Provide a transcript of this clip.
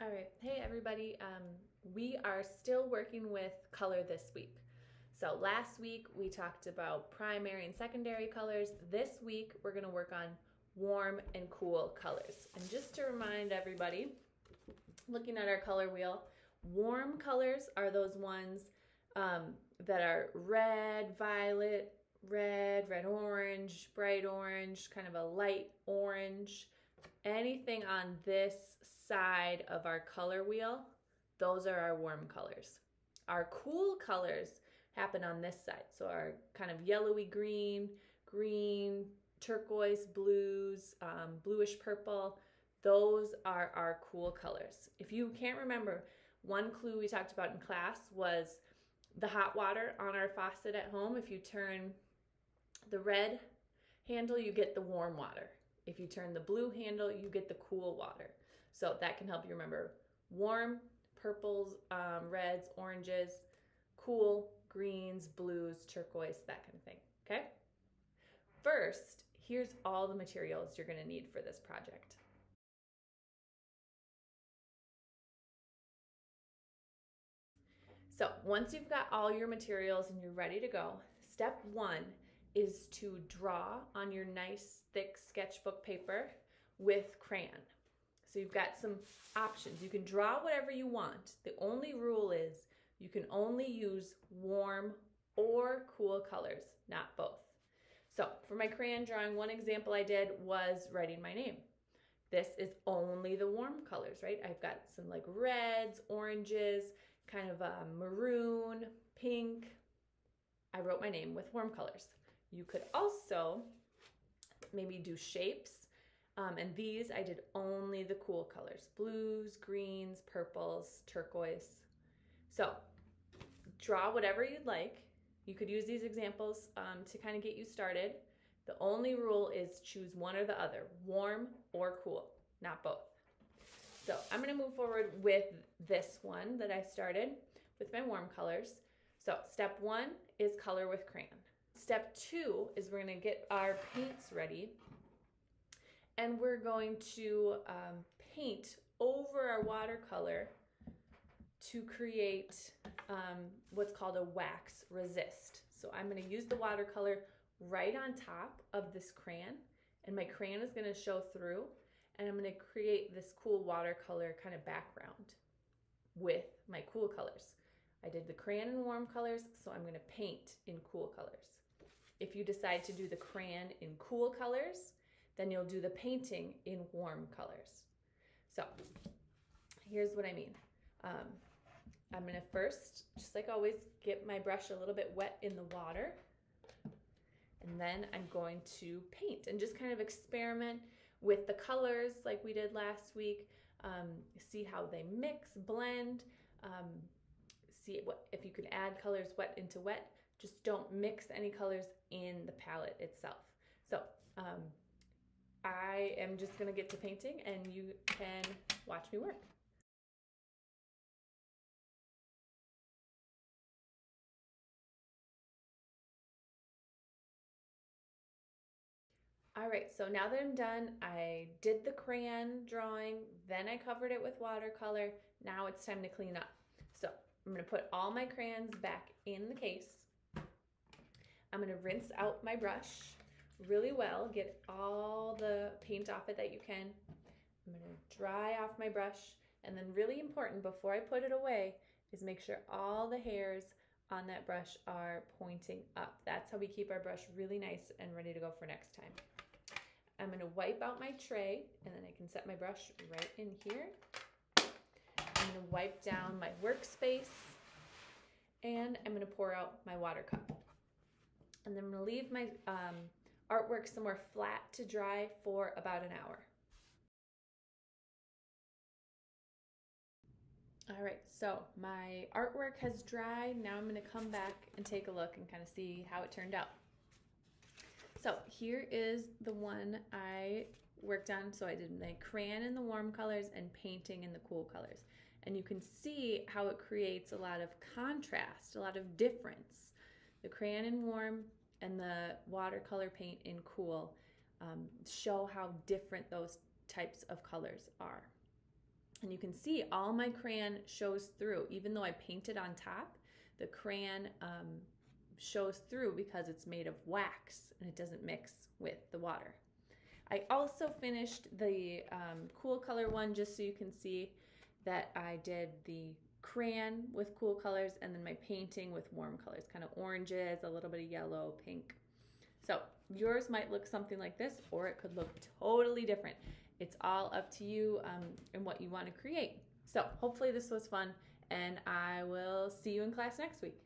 All right, hey everybody. We are still working with color this week. So last week we talked about primary and secondary colors. This week we're going to work on warm and cool colors. And just to remind everybody, looking at our color wheel, warm colors are those ones that are red, violet, red orange, bright orange, kind of a light orange. Anything on this side of our color wheel, those are our warm colors. Our cool colors happen on this side. So our kind of yellowy green, turquoise, blues, bluish purple, those are our cool colors. If you can't remember, one clue we talked about in class was the hot water on our faucet at home. If you turn the red handle, you get the warm water. If you turn the blue handle, you get the cool water. So that can help you remember warm, purples, reds, oranges, cool, greens, blues, turquoise, that kind of thing, okay? First, here's all the materials you're gonna need for this project. So once you've got all your materials and you're ready to go, step one is to draw on your nice thick sketchbook paper with crayon. So you've got some options. You can draw whatever you want. The only rule is you can only use warm or cool colors, not both. So for my crayon drawing, one example I did was writing my name. This is only the warm colors, right? I've got some like reds, oranges, kind of maroon, pink. I wrote my name with warm colors. You could also maybe do shapes, and these I did only the cool colors, blues, greens, purples, turquoise. So draw whatever you'd like. You could use these examples to kind of get you started. The only rule is choose one or the other, warm or cool, not both. So I'm going to move forward with this one that I started with my warm colors. So step one is color with crayon. Step two is we're going to get our paints ready, and we're going to paint over our watercolor to create what's called a wax resist. So I'm going to use the watercolor right on top of this crayon, and my crayon is going to show through, and I'm going to create this cool watercolor kind of background with my cool colors. I did the crayon in warm colors, so I'm going to paint in cool colors. If you decide to do the crayon in cool colors, then you'll do the painting in warm colors. So here's what I mean. I'm going to first, just like always, get my brush a little bit wet in the water, and then I'm going to paint and just kind of experiment with the colors like we did last week. See how they mix, blend, see if you can add colors wet into wet. Just don't mix any colors in the palette itself. So I am just gonna get to painting, and you can watch me work. All right, so now that I'm done, I did the crayon drawing, then I covered it with watercolor. Now it's time to clean up. So I'm gonna put all my crayons back in the case. I'm gonna rinse out my brush really well, get all the paint off it that you can. I'm gonna dry off my brush, and then really important before I put it away is make sure all the hairs on that brush are pointing up. That's how we keep our brush really nice and ready to go for next time. I'm gonna wipe out my tray, and then I can set my brush right in here. I'm gonna wipe down my workspace, and I'm gonna pour out my water cup. And then I'm gonna leave my artwork somewhere flat to dry for about an hour. All right, so my artwork has dried. Now I'm gonna come back and take a look and kind of see how it turned out. So here is the one I worked on. So I did my crayon in the warm colors and painting in the cool colors. And you can see how it creates a lot of contrast, a lot of difference. The crayon in warm and the watercolor paint in cool show how different those types of colors are. And you can see all my crayon shows through. Even though I painted on top, the crayon shows through because it's made of wax and it doesn't mix with the water. I also finished the cool color one just so you can see that I did the crayon with cool colors and then my painting with warm colors, kind of oranges, a little bit of yellow, pink. So yours might look something like this, or it could look totally different. It's all up to you and what you want to create. So hopefully this was fun, and I will see you in class next week.